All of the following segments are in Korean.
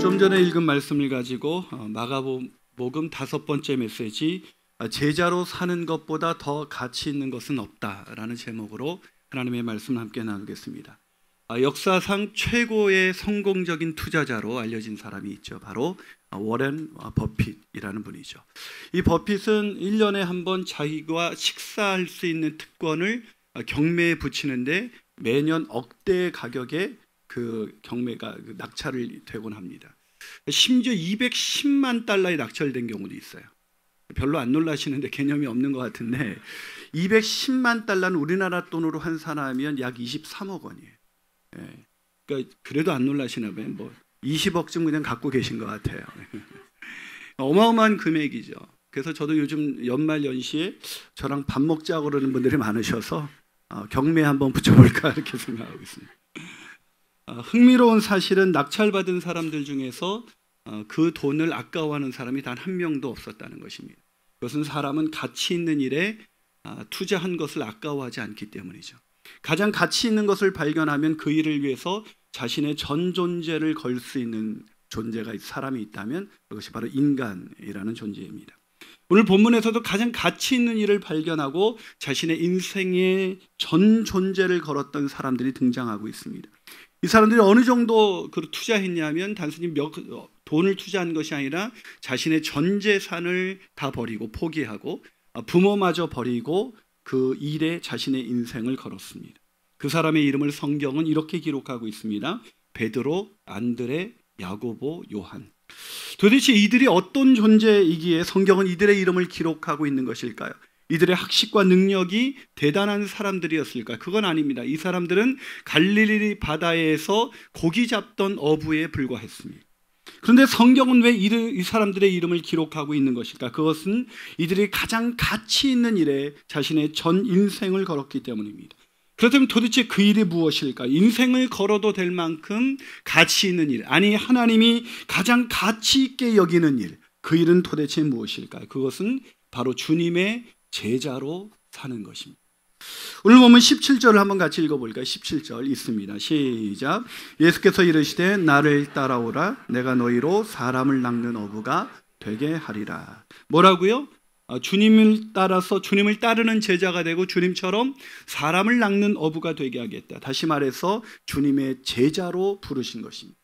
좀 전에 읽은 말씀을 가지고 마가복음 5번째 메시지 제자로 사는 것보다 더 가치 있는 것은 없다라는 제목으로 하나님의 말씀을 함께 나누겠습니다. 역사상 최고의 성공적인 투자자로 알려진 사람이 있죠. 바로 워렌 버핏이라는 분이죠. 이 버핏은 1년에 한 번 자기가 식사할 수 있는 특권을 경매에 붙이는데 매년 억대 가격에 그 경매가 낙찰을 되곤 합니다. 심지어 210만 달러에 낙찰된 경우도 있어요. 별로 안 놀라시는데 개념이 없는 것 같은데 210만 달러는 우리나라 돈으로 환산하면 약 23억 원이에요. 예. 그러니까 그래도 안 놀라시나 봐요. 뭐 20억쯤 그냥 갖고 계신 것 같아요. 어마어마한 금액이죠. 그래서 저도 요즘 연말 연시에 저랑 밥 먹자고 그러는 분들이 많으셔서 경매 한번 붙여볼까 이렇게 생각하고 있습니다. 흥미로운 사실은 낙찰받은 사람들 중에서 그 돈을 아까워하는 사람이 단 한 명도 없었다는 것입니다. 그것은 사람은 가치 있는 일에 투자한 것을 아까워하지 않기 때문이죠. 가장 가치 있는 것을 발견하면 그 일을 위해서 자신의 전 존재를 걸 수 있는 존재가 사람이 있다면 그것이 바로 인간이라는 존재입니다. 오늘 본문에서도 가장 가치 있는 일을 발견하고 자신의 인생의 전 존재를 걸었던 사람들이 등장하고 있습니다. 이 사람들이 어느 정도 투자했냐면 단순히 돈을 투자한 것이 아니라 자신의 전 재산을 다 버리고 포기하고 부모마저 버리고 그 일에 자신의 인생을 걸었습니다. 그 사람의 이름을 성경은 이렇게 기록하고 있습니다. 베드로, 안드레, 야고보, 요한. 도대체 이들이 어떤 존재이기에 성경은 이들의 이름을 기록하고 있는 것일까요? 이들의 학식과 능력이 대단한 사람들이었을까? 그건 아닙니다. 이 사람들은 갈릴리 바다에서 고기 잡던 어부에 불과했습니다. 그런데 성경은 왜 이 사람들의 이름을 기록하고 있는 것일까? 그것은 이들이 가장 가치 있는 일에 자신의 전 인생을 걸었기 때문입니다. 그렇다면 도대체 그 일이 무엇일까? 인생을 걸어도 될 만큼 가치 있는 일, 아니 하나님이 가장 가치 있게 여기는 일, 그 일은 도대체 무엇일까? 그것은 바로 주님의 제자로 사는 것입니다. 오늘 보면 17절을 한번 같이 읽어볼까요? 17절 있습니다. 시작. 예수께서 이르시되 나를 따라오라. 내가 너희로 사람을 낚는 어부가 되게 하리라. 뭐라고요? 주님을 따라서 주님을 따르는 제자가 되고 주님처럼 사람을 낚는 어부가 되게 하겠다. 다시 말해서 주님의 제자로 부르신 것입니다.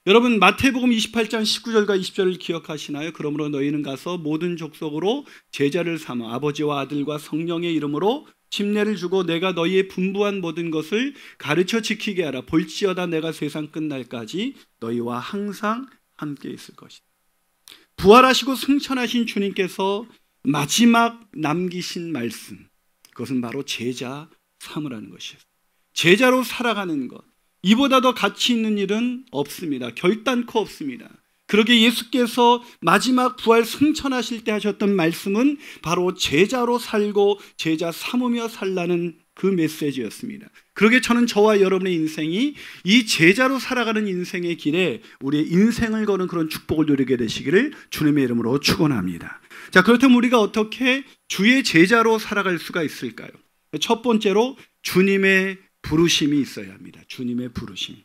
여러분 마태복음 28장 19절과 20절을 기억하시나요? 그러므로 너희는 가서 모든 족속으로 제자를 삼아 아버지와 아들과 성령의 이름으로 침례를 주고 내가 너희의 분부한 모든 것을 가르쳐 지키게 하라. 볼지어다 내가 세상 끝날까지 너희와 항상 함께 있을 것이다. 부활하시고 승천하신 주님께서 마지막 남기신 말씀, 그것은 바로 제자 삼으라는 것이에요. 제자로 살아가는 것, 이보다 더 가치 있는 일은 없습니다. 결단코 없습니다. 그러게 예수께서 마지막 부활 승천하실 때 하셨던 말씀은 바로 제자로 살고 제자 삼으며 살라는 그 메시지였습니다. 그러게 저는 저와 여러분의 인생이 이 제자로 살아가는 인생의 길에 우리의 인생을 거는 그런 축복을 누리게 되시기를 주님의 이름으로 축원합니다. 자, 그렇다면 우리가 어떻게 주의 제자로 살아갈 수가 있을까요? 첫 번째로 주님의 부르심이 있어야 합니다. 주님의 부르심.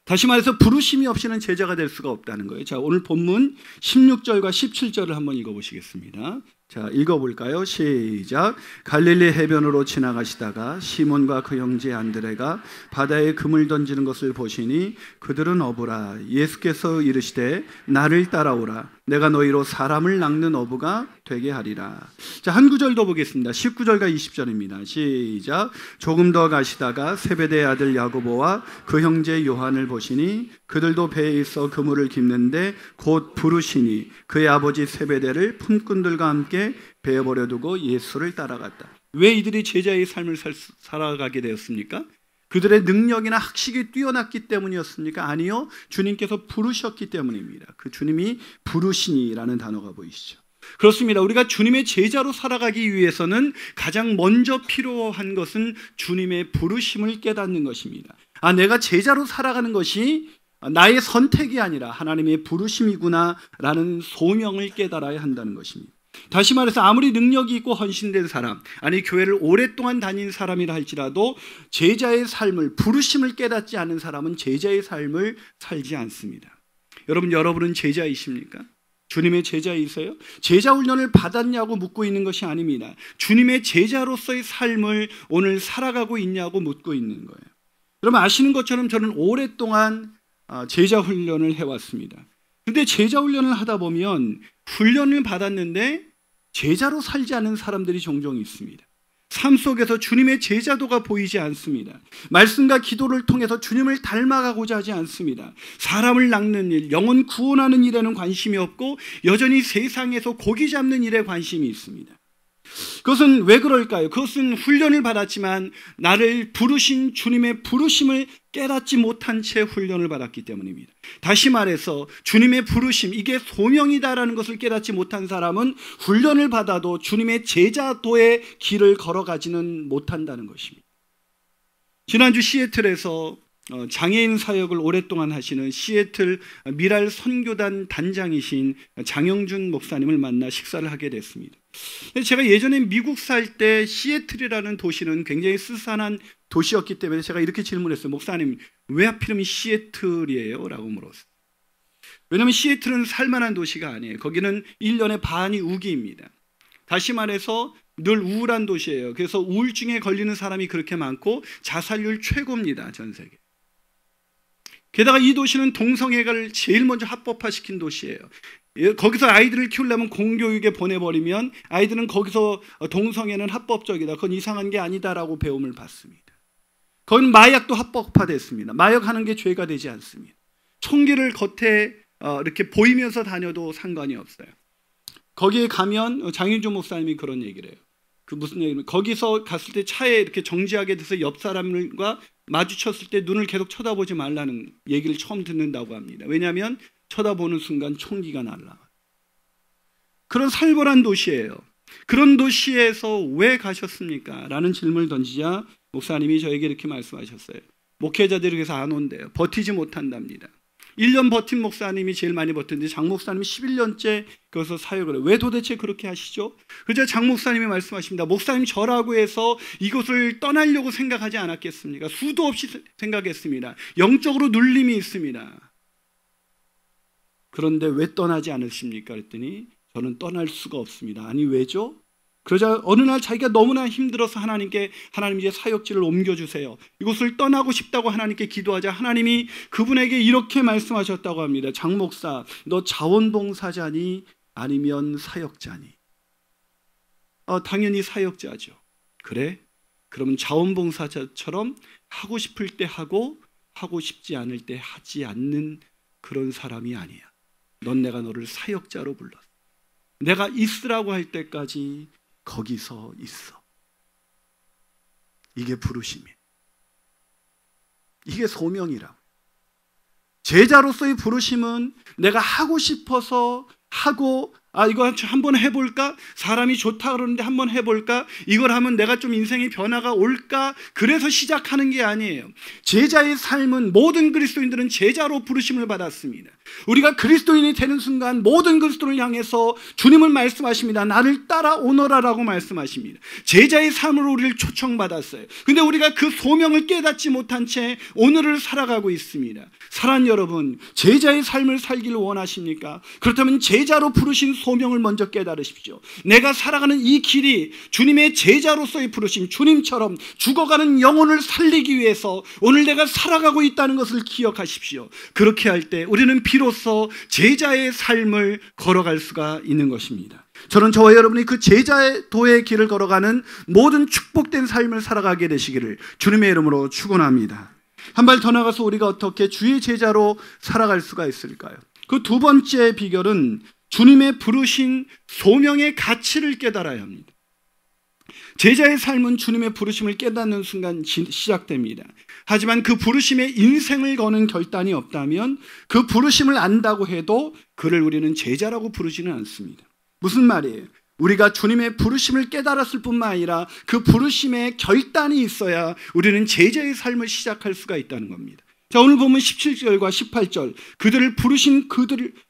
다시 말해서 부르심이 없이는 제자가 될 수가 없다는 거예요. 자, 오늘 본문 16절과 17절을 한번 읽어보시겠습니다. 자, 읽어볼까요? 시작. 갈릴리 해변으로 지나가시다가 시몬과 그 형제 안드레가 바다에 금을 던지는 것을 보시니 그들은 어부라. 예수께서 이르시되 나를 따라오라. 내가 너희로 사람을 낚는 어부가 되게 하리라. 자, 한 구절 더 보겠습니다. 19절과 20절입니다. 시작. 조금 더 가시다가 세베대의 아들 야고보와 그 형제 요한을 보시니 그들도 배에 있어 그물을 깁는데 곧 부르시니 그의 아버지 세베대를 품꾼들과 함께 배에 버려두고 예수를 따라갔다. 왜 이들이 제자의 삶을 살아가게 되었습니까? 그들의 능력이나 학식이 뛰어났기 때문이었습니까? 아니요. 주님께서 부르셨기 때문입니다. 그 주님이 부르시니라는 단어가 보이시죠? 그렇습니다. 우리가 주님의 제자로 살아가기 위해서는 가장 먼저 필요한 것은 주님의 부르심을 깨닫는 것입니다. 내가 제자로 살아가는 것이 나의 선택이 아니라 하나님의 부르심이구나 라는 소명을 깨달아야 한다는 것입니다. 다시 말해서 아무리 능력이 있고 헌신된 사람, 아니 교회를 오랫동안 다닌 사람이라 할지라도 제자의 삶을, 부르심을 깨닫지 않은 사람은 제자의 삶을 살지 않습니다. 여러분은 제자이십니까? 주님의 제자이세요? 제자 훈련을 받았냐고 묻고 있는 것이 아닙니다. 주님의 제자로서의 삶을 오늘 살아가고 있냐고 묻고 있는 거예요. 여러분 아시는 것처럼 저는 오랫동안 제자 훈련을 해왔습니다. 그런데 제자 훈련을 하다 보면 훈련을 받았는데 제자로 살지 않은 사람들이 종종 있습니다. 삶 속에서 주님의 제자도가 보이지 않습니다. 말씀과 기도를 통해서 주님을 닮아가고자 하지 않습니다. 사람을 낚는 일, 영혼 구원하는 일에는 관심이 없고 여전히 세상에서 고기 잡는 일에 관심이 있습니다. 그것은 왜 그럴까요? 그것은 훈련을 받았지만 나를 부르신 주님의 부르심을 깨닫지 못한 채 훈련을 받았기 때문입니다. 다시 말해서 주님의 부르심, 이게 소명이다라는 것을 깨닫지 못한 사람은 훈련을 받아도 주님의 제자도의 길을 걸어가지는 못한다는 것입니다. 지난주 시애틀에서 장애인 사역을 오랫동안 하시는 시애틀 미랄 선교단 단장이신 장영준 목사님을 만나 식사를 하게 됐습니다. 제가 예전에 미국 살 때 시애틀이라는 도시는 굉장히 스산한 도시였기 때문에 제가 이렇게 질문했어요. 목사님, 왜 하필이면 시애틀이에요? 라고 물었어요. 왜냐하면 시애틀은 살만한 도시가 아니에요. 거기는 1년의 반이 우기입니다. 다시 말해서 늘 우울한 도시예요. 그래서 우울증에 걸리는 사람이 그렇게 많고 자살률 최고입니다. 전 세계. 게다가 이 도시는 동성애를 제일 먼저 합법화시킨 도시예요. 거기서 아이들을 키우려면 공교육에 보내버리면 아이들은 거기서 동성애는 합법적이다, 그건 이상한 게 아니다라고 배움을 받습니다. 거기는 마약도 합법화됐습니다. 마약하는 게 죄가 되지 않습니다. 총기를 겉에 이렇게 보이면서 다녀도 상관이 없어요. 거기에 가면 장윤주 목사님이 그런 얘기를 해요. 그 무슨 얘기냐면 거기서 갔을 때 차에 이렇게 정지하게 돼서 옆 사람과 마주쳤을 때 눈을 계속 쳐다보지 말라는 얘기를 처음 듣는다고 합니다. 왜냐하면 쳐다보는 순간 총기가 날아가요. 그런 살벌한 도시예요. 그런 도시에서 왜 가셨습니까? 라는 질문을 던지자 목사님이 저에게 이렇게 말씀하셨어요. 목회자들이 그래서 안 온대요. 버티지 못한답니다. 1년 버틴 목사님이 제일 많이 버텼는데 장 목사님이 11년째 거기서 사역을 해요. 왜 도대체 그렇게 하시죠? 그래서 장 목사님이 말씀하십니다. 목사님 저라고 해서 이곳을 떠나려고 생각하지 않았겠습니까? 수도 없이 생각했습니다. 영적으로 눌림이 있습니다. 그런데 왜 떠나지 않으십니까? 그랬더니 저는 떠날 수가 없습니다. 아니 왜죠? 그러자 어느 날 자기가 너무나 힘들어서 하나님께, 하나님 이제 사역지를 옮겨주세요. 이곳을 떠나고 싶다고 하나님께 기도하자 하나님이 그분에게 이렇게 말씀하셨다고 합니다. 장 목사, 너 자원봉사자니 아니면 사역자니? 당연히 사역자죠. 그래? 그러면 자원봉사자처럼 하고 싶을 때 하고 하고 싶지 않을 때 하지 않는 그런 사람이 아니야. 넌 내가 너를 사역자로 불렀어. 내가 있으라고 할 때까지 거기서 있어. 이게 부르심이에요. 이게 소명이라고. 제자로서의 부르심은 내가 하고 싶어서 하고, 이거 한번 해볼까? 사람이 좋다 그러는데 한번 해볼까? 이걸 하면 내가 좀 인생의 변화가 올까? 그래서 시작하는 게 아니에요. 제자의 삶은 모든 그리스도인들은 제자로 부르심을 받았습니다. 우리가 그리스도인이 되는 순간 모든 그리스도를 향해서 주님은 말씀하십니다. 나를 따라오너라라고 말씀하십니다. 제자의 삶으로 우리를 초청받았어요. 근데 우리가 그 소명을 깨닫지 못한 채 오늘을 살아가고 있습니다. 사랑하는 여러분, 제자의 삶을 살기를 원하십니까? 그렇다면 제자로 부르신 소명을 먼저 깨달으십시오. 내가 살아가는 이 길이 주님의 제자로서의 부르심, 주님처럼 죽어가는 영혼을 살리기 위해서 오늘 내가 살아가고 있다는 것을 기억하십시오. 그렇게 할 때 우리는 비로소 제자의 삶을 걸어갈 수가 있는 것입니다. 저는 저와 여러분이 그 제자의 도의 길을 걸어가는 모든 축복된 삶을 살아가게 되시기를 주님의 이름으로 축원합니다. 한 발 더 나가서 우리가 어떻게 주의 제자로 살아갈 수가 있을까요? 그 두 번째 비결은 주님의 부르신 소명의 가치를 깨달아야 합니다. 제자의 삶은 주님의 부르심을 깨닫는 순간 시작됩니다. 하지만 그 부르심에 인생을 거는 결단이 없다면 그 부르심을 안다고 해도 그를 우리는 제자라고 부르지는 않습니다. 무슨 말이에요? 우리가 주님의 부르심을 깨달았을 뿐만 아니라 그 부르심에 결단이 있어야 우리는 제자의 삶을 시작할 수가 있다는 겁니다. 자, 오늘 보면 17절과 18절, 그들을 부르신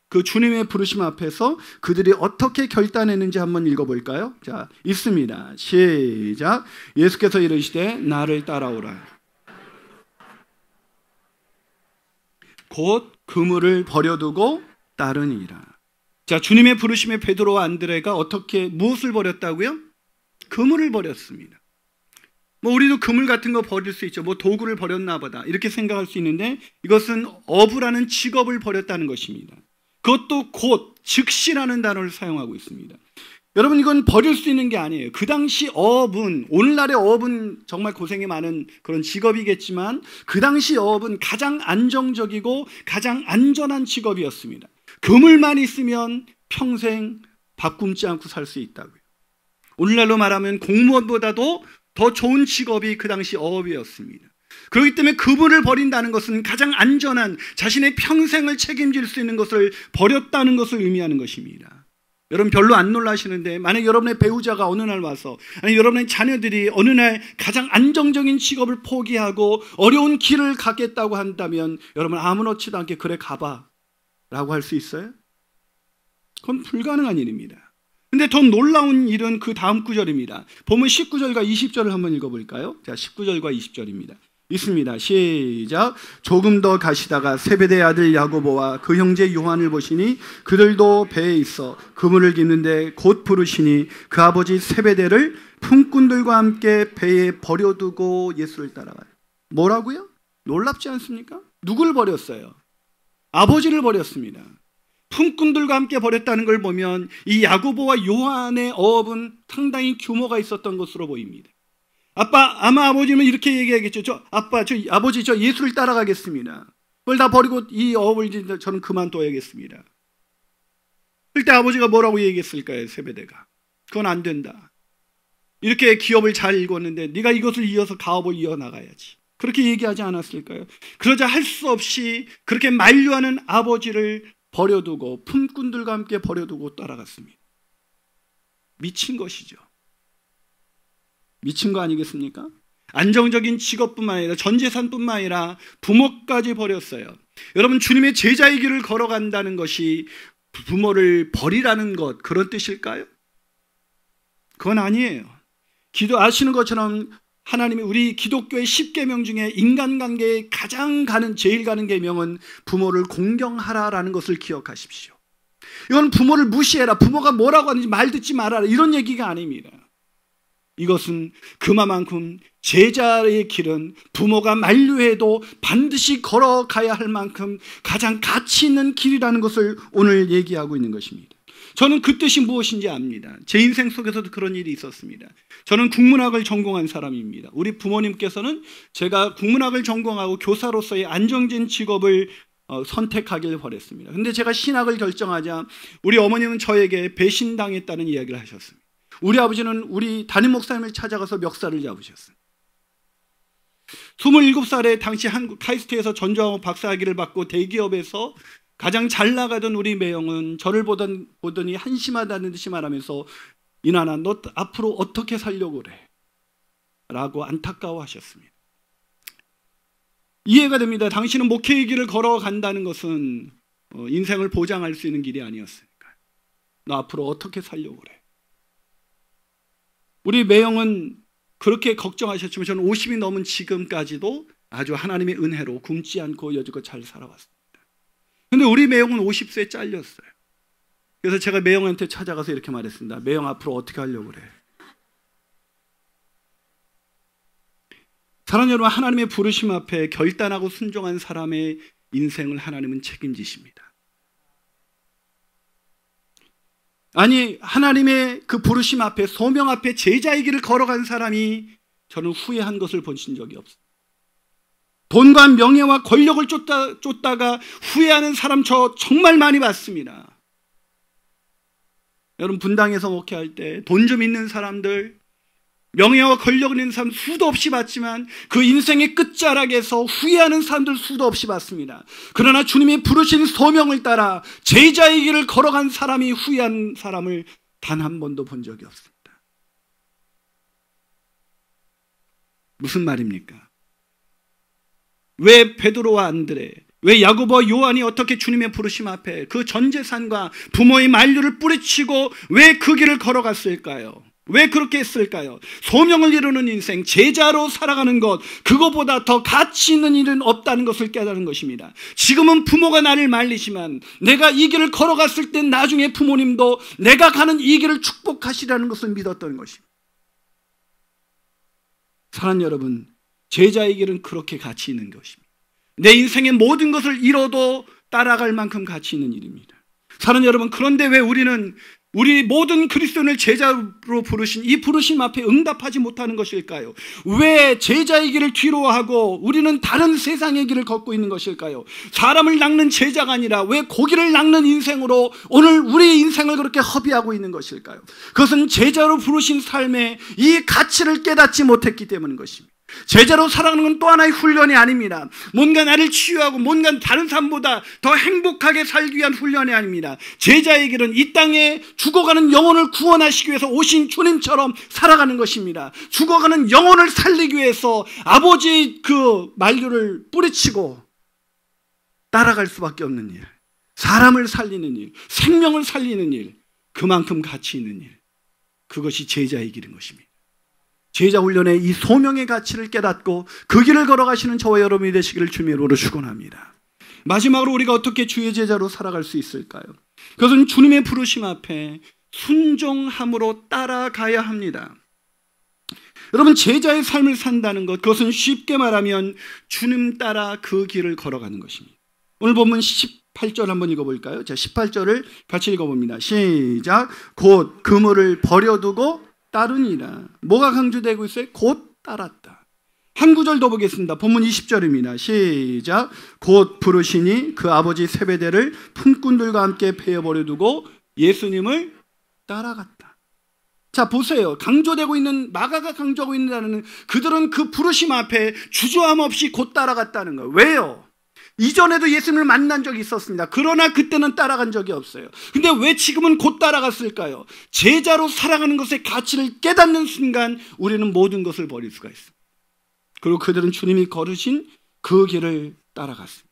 그 주님의 부르심 앞에서 그들이 어떻게 결단했는지 한번 읽어볼까요? 자, 있습니다. 시작. 예수께서 이르시되 나를 따라오라. 곧 그물을 버려두고 따르니라. 자, 주님의 부르심에 베드로와 안드레가 무엇을 버렸다고요? 그물을 버렸습니다. 우리도 그물 같은 거 버릴 수 있죠. 도구를 버렸나 보다 이렇게 생각할 수 있는데 이것은 어부라는 직업을 버렸다는 것입니다. 그것도 곧 즉시라는 단어를 사용하고 있습니다. 여러분, 이건 버릴 수 있는 게 아니에요. 그 당시 어업은, 오늘날의 어업은 정말 고생이 많은 그런 직업이겠지만 그 당시 어업은 가장 안정적이고 가장 안전한 직업이었습니다. 그물만 있으면 평생 밥 굶지 않고 살 수 있다고요. 오늘날로 말하면 공무원보다도 더 좋은 직업이 그 당시 어업이었습니다. 그렇기 때문에 그물을 버린다는 것은 가장 안전한, 자신의 평생을 책임질 수 있는 것을 버렸다는 것을 의미하는 것입니다. 여러분, 별로 안 놀라시는데 만약 여러분의 배우자가 어느 날 와서, 아니 여러분의 자녀들이 어느 날 가장 안정적인 직업을 포기하고 어려운 길을 가겠다고 한다면 여러분 아무렇지도 않게 그래 가봐 라고 할 수 있어요? 그건 불가능한 일입니다. 근데 더 놀라운 일은 그 다음 구절입니다. 보면 19절과 20절을 한번 읽어볼까요? 자, 19절과 20절입니다. 있습니다. 시작. 조금 더 가시다가 세베대의 아들 야고보와 그 형제 요한을 보시니 그들도 배에 있어 그물을 깁는데 곧 부르시니 그 아버지 세베대를 품꾼들과 함께 배에 버려두고 예수를 따라가요. 뭐라고요? 놀랍지 않습니까? 누굴 버렸어요? 아버지를 버렸습니다. 품꾼들과 함께 버렸다는 걸 보면 이 야고보와 요한의 어업은 상당히 규모가 있었던 것으로 보입니다. 아마 아버지는 이렇게 얘기하겠죠. 저 아버지 예수를 따라가겠습니다. 그걸 다 버리고 이 어업을 저는 그만둬야겠습니다. 그때 아버지가 뭐라고 얘기했을까요? 세베대가 그건 안 된다. 이렇게 기업을 잘 일궜는데 네가 이것을 이어서 가업을 이어나가야지. 그렇게 얘기하지 않았을까요? 그러자 할 수 없이 그렇게 만류하는 아버지를 버려두고 품꾼들과 함께 버려두고 따라갔습니다. 미친 것이죠. 미친 거 아니겠습니까? 안정적인 직업뿐만 아니라 전 재산뿐만 아니라 부모까지 버렸어요. 여러분, 주님의 제자의 길을 걸어간다는 것이 부모를 버리라는 것, 그런 뜻일까요? 그건 아니에요. 아시는 것처럼 하나님이 우리 기독교의 10계명 중에 인간관계에 제일 가는 계명은 부모를 공경하라라는 것을 기억하십시오. 이건 부모를 무시해라, 부모가 뭐라고 하는지 말 듣지 말아라, 이런 얘기가 아닙니다. 이것은 그만큼 제자의 길은 부모가 만류해도 반드시 걸어가야 할 만큼 가장 가치 있는 길이라는 것을 오늘 얘기하고 있는 것입니다. 저는 그 뜻이 무엇인지 압니다. 제 인생 속에서도 그런 일이 있었습니다. 저는 국문학을 전공한 사람입니다. 우리 부모님께서는 제가 국문학을 전공하고 교사로서의 안정된 직업을 선택하길 바랬습니다. 근데 제가 신학을 결정하자 우리 어머님은 저에게 배신당했다는 이야기를 하셨습니다. 우리 아버지는 우리 담임 목사님을 찾아가서 멱살을 잡으셨어요. 27살에 당시 한국 카이스트에서 전조하고 박사학위를 받고 대기업에서 가장 잘 나가던 우리 매형은 저를 보더니 한심하다는 듯이 말하면서 이나나 너 앞으로 어떻게 살려고 그래? 라고 안타까워하셨습니다. 이해가 됩니다. 당신은 목회의 길을 걸어간다는 것은 인생을 보장할 수 있는 길이 아니었으니까. 너 앞으로 어떻게 살려고 그래? 우리 매형은 그렇게 걱정하셨지만 저는 50이 넘은 지금까지도 아주 하나님의 은혜로 굶지 않고 여지껏 잘 살아왔습니다. 근데 우리 매형은 50세에 잘렸어요. 그래서 제가 매형한테 찾아가서 이렇게 말했습니다. 매형 앞으로 어떻게 하려고 그래? 사랑하는 여러분, 하나님의 부르심 앞에 결단하고 순종한 사람의 인생을 하나님은 책임지십니다. 아니, 하나님의 그 부르심 앞에, 소명 앞에 제자의 길을 걸어간 사람이 저는 후회한 것을 본 적이 없습니다. 돈과 명예와 권력을 쫓다가 후회하는 사람 저 정말 많이 봤습니다. 여러분, 분당에서 목회할 때 돈 좀 있는 사람들, 명예와 권력을 있는 사람 수도 없이 봤지만 그 인생의 끝자락에서 후회하는 사람들 수도 없이 봤습니다. 그러나 주님이 부르신 소명을 따라 제자의 길을 걸어간 사람이 후회한 사람을 단 한 번도 본 적이 없습니다. 무슨 말입니까? 왜 베드로와 안드레, 왜 야고보와 요한이 어떻게 주님의 부르심 앞에 그 전 재산과 부모의 만류를 뿌리치고 왜 그 길을 걸어갔을까요? 왜 그렇게 했을까요? 소명을 이루는 인생, 제자로 살아가는 것, 그것보다 더 가치 있는 일은 없다는 것을 깨달은 것입니다. 지금은 부모가 나를 말리지만 내가 이 길을 걸어갔을 땐 나중에 부모님도 내가 가는 이 길을 축복하시라는 것을 믿었던 것입니다. 사랑하는 여러분, 제자의 길은 그렇게 가치 있는 것입니다. 내 인생의 모든 것을 잃어도 따라갈 만큼 가치 있는 일입니다. 사랑하는 여러분, 그런데 왜 우리는 우리 모든 그리스도인을 제자로 부르신 이 부르심 앞에 응답하지 못하는 것일까요? 왜 제자의 길을 뒤로하고 우리는 다른 세상의 길을 걷고 있는 것일까요? 사람을 낚는 제자가 아니라 왜 고기를 낚는 인생으로 오늘 우리의 인생을 그렇게 허비하고 있는 것일까요? 그것은 제자로 부르신 삶의 이 가치를 깨닫지 못했기 때문인 것입니다. 제자로 살아가는 건 또 하나의 훈련이 아닙니다. 뭔가 나를 치유하고 뭔가 다른 삶보다 더 행복하게 살기 위한 훈련이 아닙니다. 제자의 길은 이 땅에 죽어가는 영혼을 구원하시기 위해서 오신 주님처럼 살아가는 것입니다. 죽어가는 영혼을 살리기 위해서 아버지의 그 만류를 뿌리치고 따라갈 수밖에 없는 일, 사람을 살리는 일, 생명을 살리는 일, 그만큼 가치 있는 일, 그것이 제자의 길인 것입니다. 제자 훈련의 이 소명의 가치를 깨닫고 그 길을 걸어가시는 저와 여러분이 되시기를 주님의 이름으로 축원합니다. 마지막으로 우리가 어떻게 주의 제자로 살아갈 수 있을까요? 그것은 주님의 부르심 앞에 순종함으로 따라가야 합니다. 여러분, 제자의 삶을 산다는 것, 그것은 쉽게 말하면 주님 따라 그 길을 걸어가는 것입니다. 오늘 본문 18절 한번 읽어볼까요? 자, 18절을 같이 읽어봅니다. 시작. 곧 그물을 버려두고 따르니라. 뭐가 강조되고 있어요? 곧 따랐다. 한 구절 더 보겠습니다. 본문 20절입니다. 시작. 곧 부르시니 그 아버지 세베대를 품꾼들과 함께 베어버려두고 예수님을 따라갔다. 자, 보세요. 강조되고 있는, 마가가 강조하고 있는 그들은 그 부르심 앞에 주저함 없이 곧 따라갔다는 거예요. 왜요? 이전에도 예수님을 만난 적이 있었습니다. 그러나 그때는 따라간 적이 없어요. 근데 왜 지금은 곧 따라갔을까요? 제자로 살아가는 것의 가치를 깨닫는 순간 우리는 모든 것을 버릴 수가 있습니다. 그리고 그들은 주님이 걸으신 그 길을 따라갔습니다.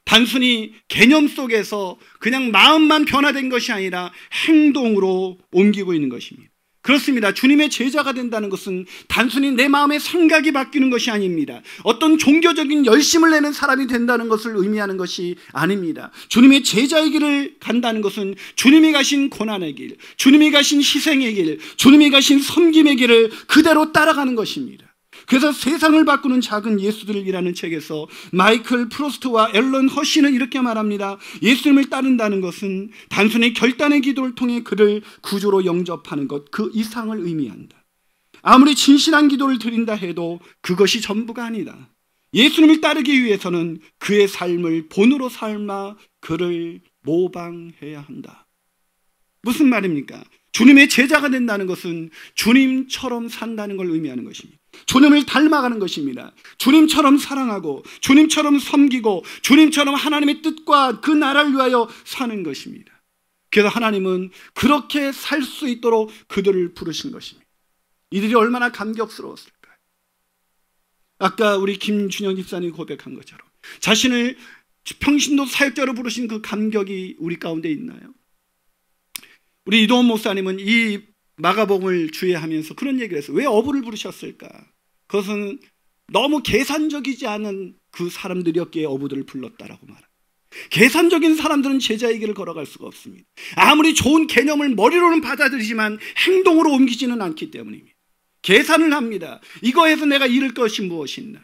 단순히 개념 속에서 그냥 마음만 변화된 것이 아니라 행동으로 옮기고 있는 것입니다. 그렇습니다. 주님의 제자가 된다는 것은 단순히 내 마음의 생각이 바뀌는 것이 아닙니다. 어떤 종교적인 열심을 내는 사람이 된다는 것을 의미하는 것이 아닙니다. 주님의 제자의 길을 간다는 것은 주님이 가신 고난의 길, 주님이 가신 희생의 길, 주님이 가신 섬김의 길을 그대로 따라가는 것입니다. 그래서 세상을 바꾸는 작은 예수들이라는 책에서 마이클 프로스트와 앨런 허시는 이렇게 말합니다. 예수님을 따른다는 것은 단순히 결단의 기도를 통해 그를 구주로 영접하는 것, 그 이상을 의미한다. 아무리 진실한 기도를 드린다 해도 그것이 전부가 아니다. 예수님을 따르기 위해서는 그의 삶을 본으로 삶아 그를 모방해야 한다. 무슨 말입니까? 주님의 제자가 된다는 것은 주님처럼 산다는 걸 의미하는 것입니다. 주님을 닮아가는 것입니다. 주님처럼 사랑하고 주님처럼 섬기고 주님처럼 하나님의 뜻과 그 나라를 위하여 사는 것입니다. 그래서 하나님은 그렇게 살 수 있도록 그들을 부르신 것입니다. 이들이 얼마나 감격스러웠을까요? 아까 우리 김준영 집사님이 고백한 것처럼 자신을 평신도 사역자로 부르신 그 감격이 우리 가운데 있나요? 우리 이동원 목사님은 이 마가복음을 주의하면서 그런 얘기를 했어요. 왜 어부를 부르셨을까? 그것은 너무 계산적이지 않은 그 사람들이었기에 어부들을 불렀다라고 말합니다. 계산적인 사람들은 제자의 길을 걸어갈 수가 없습니다. 아무리 좋은 개념을 머리로는 받아들이지만 행동으로 옮기지는 않기 때문입니다. 계산을 합니다. 이거에서 내가 잃을 것이 무엇이 있나?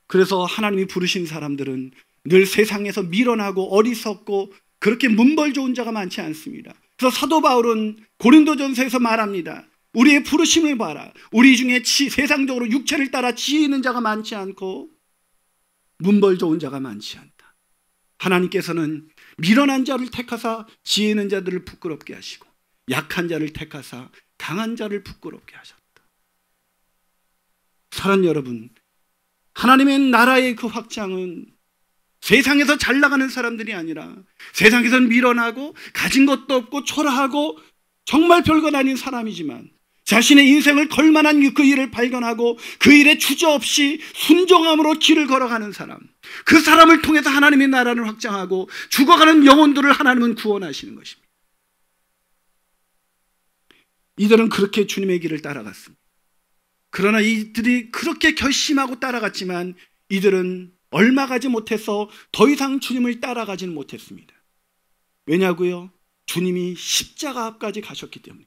그래서 하나님이 부르신 사람들은 늘 세상에서 밀어나고 어리석고 그렇게 문벌 좋은 자가 많지 않습니다. 그래서 사도 바울은 고린도전서에서 말합니다. 우리의 부르심을 봐라. 우리 중에 세상적으로 육체를 따라 지혜 있는 자가 많지 않고 문벌 좋은 자가 많지 않다. 하나님께서는 미련한 자를 택하사 지혜 있는 자들을 부끄럽게 하시고 약한 자를 택하사 강한 자를 부끄럽게 하셨다. 사랑하는 여러분, 하나님의 나라의 그 확장은 세상에서 잘 나가는 사람들이 아니라 세상에서는 밀어나고 가진 것도 없고 초라하고 정말 별것 아닌 사람이지만 자신의 인생을 걸만한 그 일을 발견하고 그 일에 주저없이 순종함으로 길을 걸어가는 사람, 그 사람을 통해서 하나님의 나라를 확장하고 죽어가는 영혼들을 하나님은 구원하시는 것입니다. 이들은 그렇게 주님의 길을 따라갔습니다. 그러나 이들이 그렇게 결심하고 따라갔지만 이들은 얼마 가지 못해서 더 이상 주님을 따라가지는 못했습니다. 왜냐고요? 주님이 십자가 앞까지 가셨기 때문에.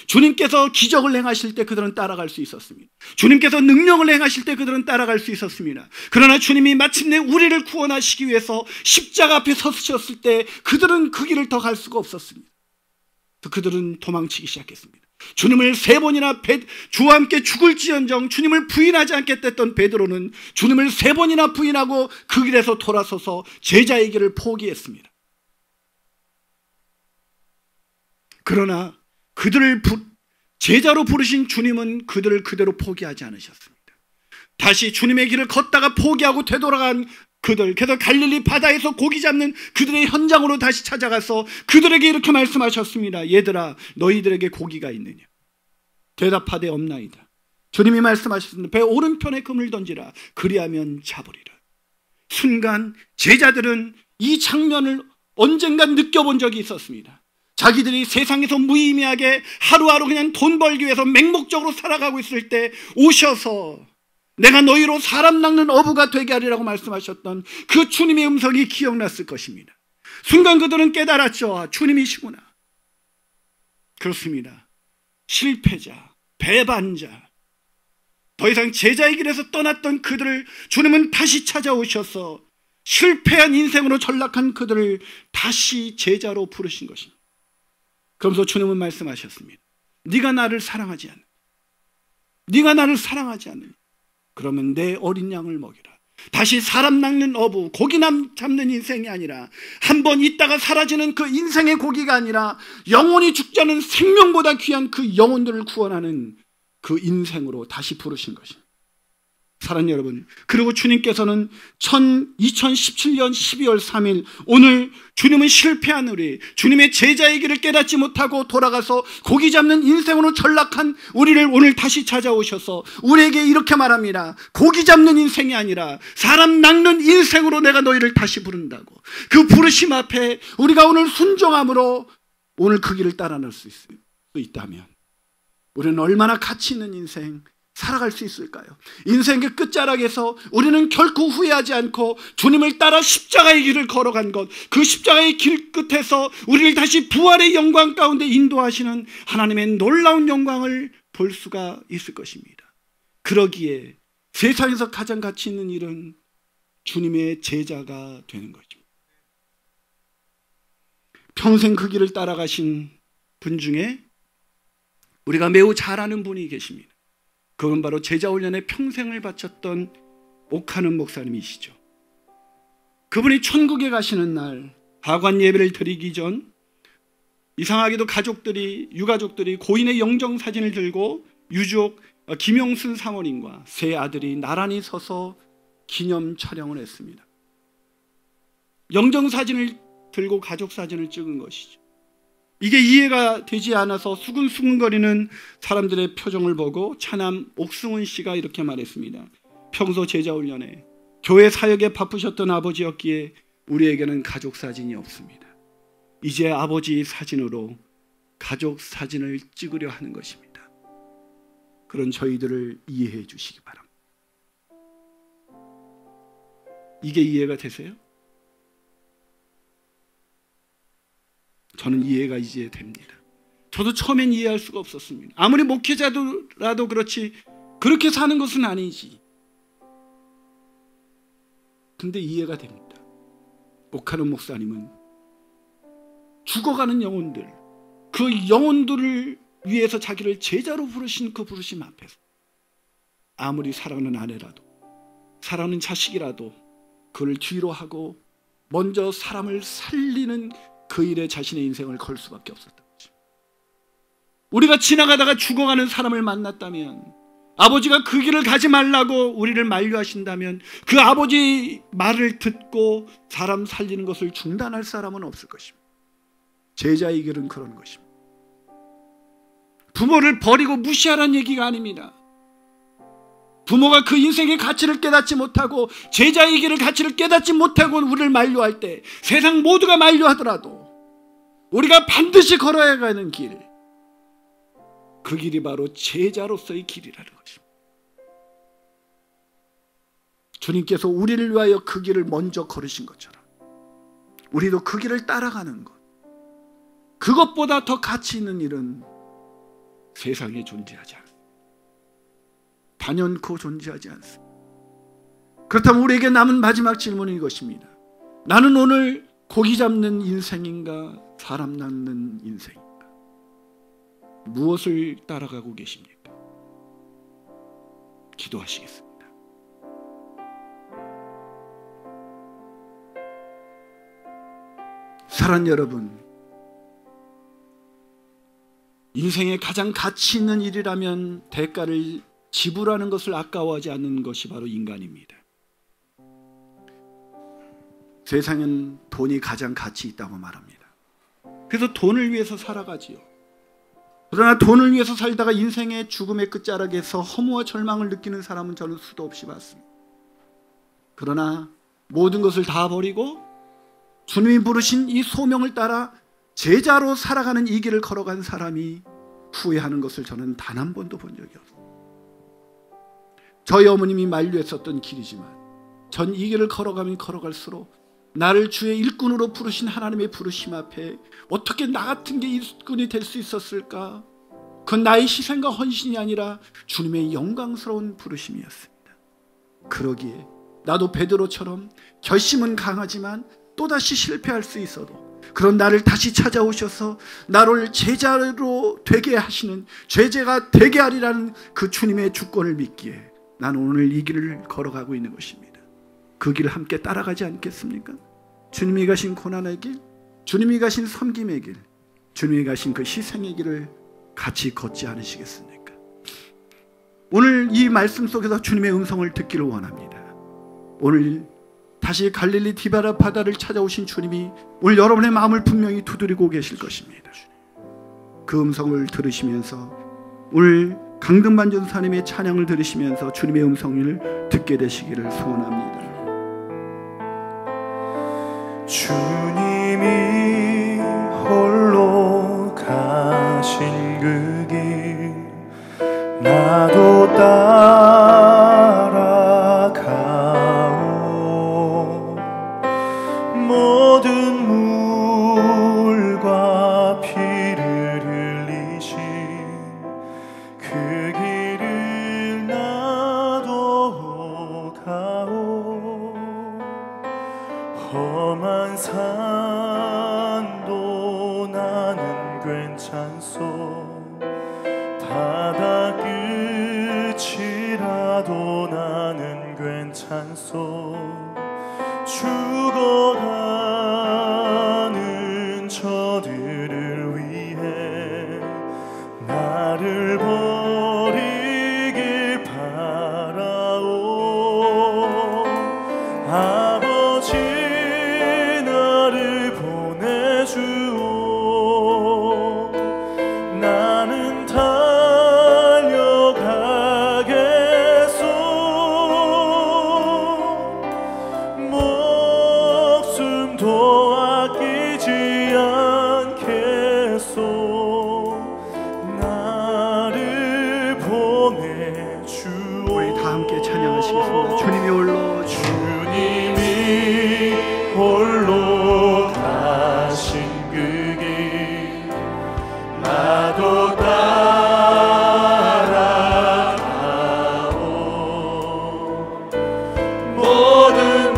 주님께서 기적을 행하실 때 그들은 따라갈 수 있었습니다. 주님께서 능력을 행하실 때 그들은 따라갈 수 있었습니다. 그러나 주님이 마침내 우리를 구원하시기 위해서 십자가 앞에 서셨을 때 그들은 그 길을 더 갈 수가 없었습니다. 그들은 도망치기 시작했습니다. 주님을 3번이나 주와 함께 죽을지언정 주님을 부인하지 않겠다던 베드로는 주님을 3번이나 부인하고 그 길에서 돌아서서 제자의 길을 포기했습니다. 그러나 그들을 제자로 부르신 주님은 그들을 그대로 포기하지 않으셨습니다. 다시 주님의 길을 걷다가 포기하고 되돌아간 그들, 그래서 갈릴리 바다에서 고기 잡는 그들의 현장으로 다시 찾아가서 그들에게 이렇게 말씀하셨습니다. 얘들아, 너희들에게 고기가 있느냐? 대답하되 없나이다. 주님이 말씀하셨습니다. 배 오른편에 금을 던지라. 그리하면 잡으리라. 순간 제자들은 이 장면을 언젠간 느껴본 적이 있었습니다. 자기들이 세상에서 무의미하게 하루하루 그냥 돈 벌기 위해서 맹목적으로 살아가고 있을 때 오셔서 내가 너희로 사람 낚는 어부가 되게 하리라고 말씀하셨던 그 주님의 음성이 기억났을 것입니다. 순간 그들은 깨달았죠. 주님이시구나. 그렇습니다. 실패자, 배반자, 더 이상 제자의 길에서 떠났던 그들을 주님은 다시 찾아오셔서 실패한 인생으로 전락한 그들을 다시 제자로 부르신 것입니다. 그러면서 주님은 말씀하셨습니다. 네가 나를 사랑하지 않느냐? 네가 나를 사랑하지 않느냐? 그러면 내 어린 양을 먹이라. 다시 사람 낚는 어부, 고기 잡는 인생이 아니라 한번 있다가 사라지는 그 인생의 고기가 아니라 영원히 죽지 않은 생명보다 귀한 그 영혼들을 구원하는 그 인생으로 다시 부르신 것입니다. 사랑하는 여러분, 그리고 주님께서는 2017년 12월 3일 오늘 주님은 실패한 우리, 주님의 제자의 길을 깨닫지 못하고 돌아가서 고기 잡는 인생으로 전락한 우리를 오늘 다시 찾아오셔서 우리에게 이렇게 말합니다. 고기 잡는 인생이 아니라 사람 낚는 인생으로 내가 너희를 다시 부른다고. 그 부르심 앞에 우리가 오늘 순종함으로 오늘 그 길을 따라 갈 수 있다면 우리는 얼마나 가치 있는 인생 살아갈 수 있을까요? 인생의 끝자락에서 우리는 결코 후회하지 않고 주님을 따라 십자가의 길을 걸어간 것, 그 십자가의 길 끝에서 우리를 다시 부활의 영광 가운데 인도하시는 하나님의 놀라운 영광을 볼 수가 있을 것입니다. 그러기에 세상에서 가장 가치 있는 일은 주님의 제자가 되는 것입니다. 평생 그 길을 따라가신 분 중에 우리가 매우 잘 아는 분이 계십니다. 그건 바로 제자훈련에 평생을 바쳤던 옥하는 목사님이시죠. 그분이 천국에 가시는 날 하관 예배를 드리기 전 이상하게도 유가족들이 고인의 영정사진을 들고 유족 김용순 사모님과 세 아들이 나란히 서서 기념 촬영을 했습니다. 영정사진을 들고 가족사진을 찍은 것이죠. 이게 이해가 되지 않아서 수근수근거리는 사람들의 표정을 보고 차남 옥승훈 씨가 이렇게 말했습니다. 평소 제자훈련에 교회 사역에 바쁘셨던 아버지였기에 우리에게는 가족사진이 없습니다. 이제 아버지 사진으로 가족사진을 찍으려 하는 것입니다. 그런 저희들을 이해해 주시기 바랍니다. 이게 이해가 되세요? 저는 이해가 이제 됩니다. 저도 처음엔 이해할 수가 없었습니다. 아무리 목회자라도 그렇지 그렇게 사는 것은 아니지. 근데 이해가 됩니다. 옥하는 목사님은 죽어가는 영혼들, 그 영혼들을 위해서 자기를 제자로 부르신 그 부르심 앞에서 아무리 사랑하는 아내라도 사랑하는 자식이라도 그를 뒤로 하고 먼저 사람을 살리는 그 일에 자신의 인생을 걸 수밖에 없었던 거죠. 우리가 지나가다가 죽어가는 사람을 만났다면, 아버지가 그 길을 가지 말라고 우리를 만류하신다면 그 아버지 말을 듣고 사람 살리는 것을 중단할 사람은 없을 것입니다. 제자의 길은 그런 것입니다. 부모를 버리고 무시하라는 얘기가 아닙니다. 부모가 그 인생의 가치를 깨닫지 못하고 제자의 길을 가치를 깨닫지 못하고 우리를 만류할 때 세상 모두가 만류하더라도 우리가 반드시 걸어야 하는 길, 그 길이 바로 제자로서의 길이라는 것입니다. 주님께서 우리를 위하여 그 길을 먼저 걸으신 것처럼 우리도 그 길을 따라가는 것, 그것보다 더 가치 있는 일은 세상에 존재하지 않습니다. 단연코 존재하지 않습니다. 그렇다면 우리에게 남은 마지막 질문은 이것입니다. 나는 오늘 고기 잡는 인생인가 사람 낳는 인생인가? 무엇을 따라가고 계십니까? 기도하시겠습니다. 사랑하는 여러분, 인생의 가장 가치 있는 일이라면 대가를 지불하는 것을 아까워하지 않는 것이 바로 인간입니다. 세상은 돈이 가장 가치 있다고 말합니다. 그래서 돈을 위해서 살아가지요. 그러나 돈을 위해서 살다가 인생의 죽음의 끝자락에서 허무와 절망을 느끼는 사람은 저는 수도 없이 봤습니다. 그러나 모든 것을 다 버리고 주님이 부르신 이 소명을 따라 제자로 살아가는 이 길을 걸어간 사람이 후회하는 것을 저는 단 한 번도 본 적이 없습니다. 저희 어머님이 만류했었던 길이지만 전 이 길을 걸어가면 걸어갈수록 나를 주의 일꾼으로 부르신 하나님의 부르심 앞에 어떻게 나 같은 게 일꾼이 될 수 있었을까? 그건 나의 희생과 헌신이 아니라 주님의 영광스러운 부르심이었습니다. 그러기에 나도 베드로처럼 결심은 강하지만 또다시 실패할 수 있어도 그런 나를 다시 찾아오셔서 나를 제자로 되게 하시는, 제자가 되게 하리라는 그 주님의 주권을 믿기에 나는 오늘 이 길을 걸어가고 있는 것입니다. 그 길을 함께 따라가지 않겠습니까? 주님이 가신 고난의 길, 주님이 가신 섬김의 길, 주님이 가신 그 희생의 길을 같이 걷지 않으시겠습니까? 오늘 이 말씀 속에서 주님의 음성을 듣기를 원합니다. 오늘 다시 갈릴리 디바라 바다를 찾아오신 주님이 오늘 여러분의 마음을 분명히 두드리고 계실 것입니다. 그 음성을 들으시면서 오늘 강등반전사님의 찬양을 들으시면서 주님의 음성을 듣게 되시기를 소원합니다. 주님이 홀로 가신 그 길 나도 따라가오. 모든 물과 피를 흘리신 그 길을 나도 가오. 험한 산도 나는 괜찮소. 바다 끝이라도 나는 괜찮소. 죽어가는 저들을 위해 나를 버리길 바라오. 아버지 나를 보내주오. 나는 달려가겠소. 목숨도 아끼지 않겠소. 나를 보내주오. 우리 다 함께 찬양하시겠습니다. 주님이 홀로 주님이 홀로 가신 그 길 나도 따라가오. 모든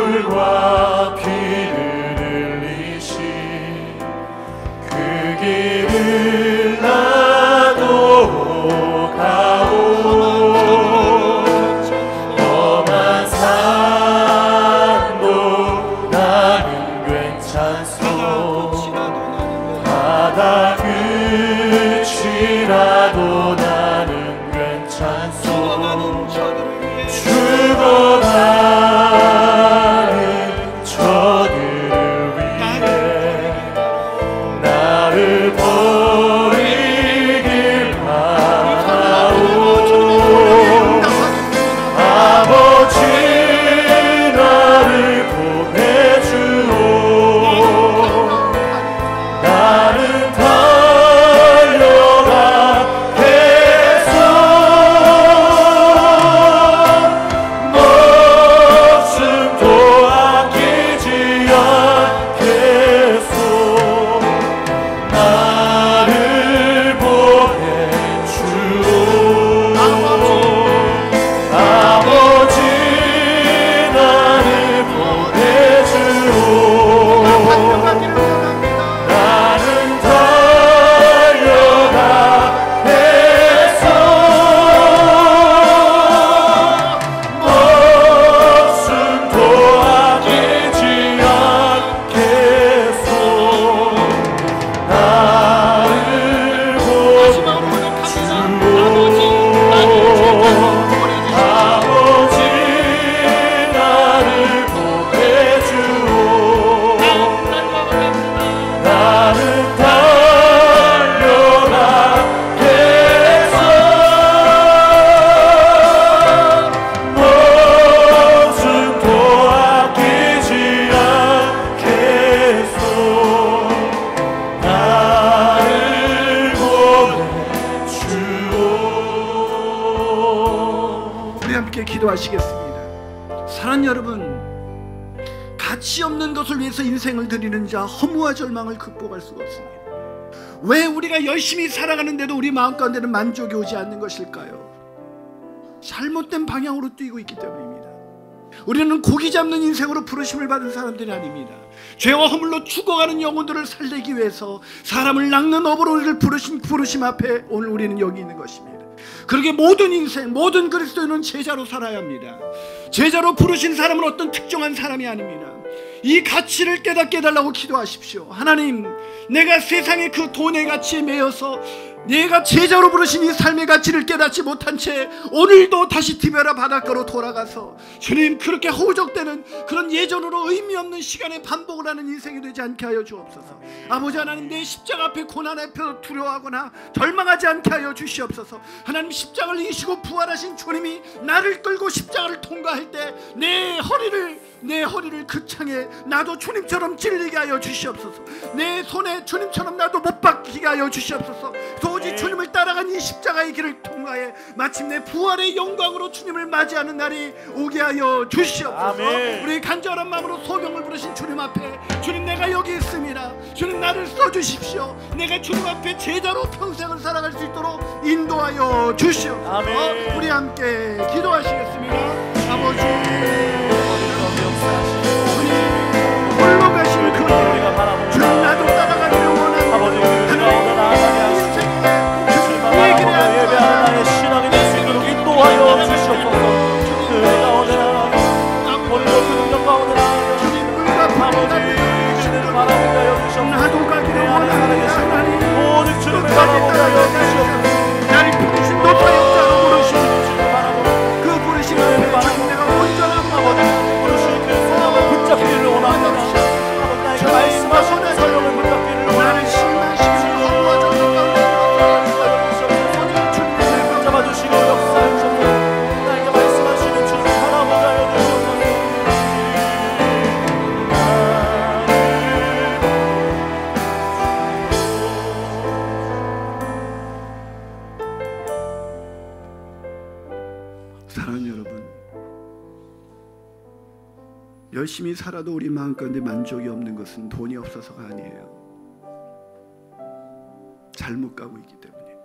물과 피를 흘리신 그 길을 나도 가오. 험한 산도 나는 괜찮소. 바다 끝이라도 나는 괜찮소. 죽어가는 저들을 위해 나를 버리 함께 기도하시겠습니다. 사랑하는 여러분, 가치 없는 것을 위해서 인생을 드리는 자 허무와 절망을 극복할 수가 없습니다. 왜 우리가 열심히 살아가는데도 우리 마음 가운데는 만족이 오지 않는 것일까요? 잘못된 방향으로 뛰고 있기 때문입니다. 우리는 고기 잡는 인생으로 부르심을 받은 사람들이 아닙니다. 죄와 허물로 죽어가는 영혼들을 살리기 위해서 사람을 낚는 업으로 우리를 부르심 앞에 오늘 우리는 여기 있는 것입니다. 그러게 모든 인생, 모든 그리스도인은 제자로 살아야 합니다. 제자로 부르신 사람은 어떤 특정한 사람이 아닙니다. 이 가치를 깨닫게 해달라고 기도하십시오. 하나님, 내가 세상의 그 돈의 가치에 매여서 내가 제자로 부르신 이 삶의 가치를 깨닫지 못한 채 오늘도 다시 디베라 바닷가로 돌아가서 주님, 그렇게 허우적대는 그런 예전으로 의미 없는 시간에 반복을 하는 인생이 되지 않게 하여 주옵소서. 아버지 하나님, 내 십자가 앞에 고난 앞에서 두려워하거나 절망하지 않게 하여 주시옵소서. 하나님, 십자가를 이기시고 부활하신 주님이 나를 끌고 십자가를 통과할 때 내 허리를 그 창에 나도 주님처럼 찔리게 하여 주시옵소서. 내 손에 주님처럼 나도 못 박히게 하여 주시옵소서. 도저히 주님을 따라간 이 십자가의 길을 통과해 마침내 부활의 영광으로 주님을 맞이하는 날이 오게 하여 주시옵소서. 아멘. 우리 간절한 마음으로 소명을 부르신 주님 앞에, 주님, 내가 여기 있습니다. 주님, 나를 써주십시오. 내가 주님 앞에 제자로 평생을 살아갈 수 있도록 인도하여 주시옵소서. 아멘. 우리 함께 기도하시겠습니다. 아버지, 홀로 가시는 그 주님, 나도 따라가기를 원합니다. 아버지, 우리가 오늘 나아가게 주님만 바라보며 예배하는 나의 신앙이 될 수 있도록 인도하여 주시옵소서. 우리가 오늘 능력 가운데 나아가게 아버지, 주님을 바라보며 여기시옵소서. 나도 가기를 내 안에 원합니다. 살아계신 하나님, 오직 주님을 바라보며 여기시옵소서. 나를 부르신 노사역자로 부르신 주님을 바라보며 그 부르심 앞에 주님, 내가 온전한 아버지, 부르신 그 소망을 붙잡기를 원합니다. 아버지, 나에게 말씀하시는 설명을 붙잡기를 나를 원합니다. 신나시는 허무와 절망 가운데 주님을 잡아주시고 역사하셔서 나에게 말씀하시는 주님 바라보며 여기셔서 사랑하는 여러분, 열심히 살아도 우리 마음 가운데 만족이 없는 것은 돈이 없어서가 아니에요. 잘못 가고 있기 때문에.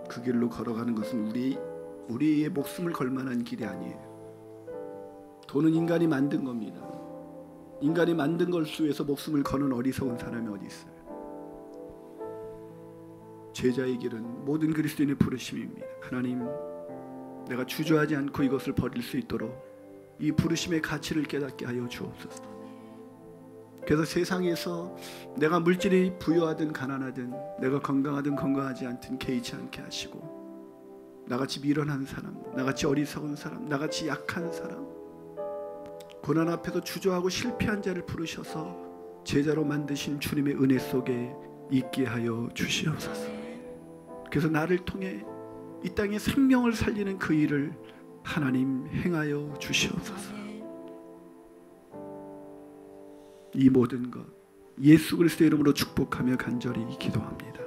그 길로 걸어가는 것은 우리의 목숨을 걸 만한 길이 아니에요. 돈은 인간이 만든 겁니다. 인간이 만든 걸 위해서 목숨을 거는 어리석은 사람이 어디 있어요? 제자의 길은 모든 그리스도인의 부르심입니다. 하나님, 내가 주저하지 않고 이것을 버릴 수 있도록 이 부르심의 가치를 깨닫게 하여 주옵소서. 그래서 세상에서 내가 물질이 부유하든 가난하든, 내가 건강하든 건강하지 않든 개의치 않게 하시고, 나같이 미련한 사람, 나같이 어리석은 사람, 나같이 약한 사람, 고난 앞에서 주저하고 실패한 자를 부르셔서 제자로 만드신 주님의 은혜 속에 있게 하여 주시옵소서. 그래서 나를 통해 이 땅에 생명을 살리는 그 일을 하나님 행하여 주시옵소서. 이 모든 것 예수 그리스도의 이름으로 축복하며 간절히 기도합니다.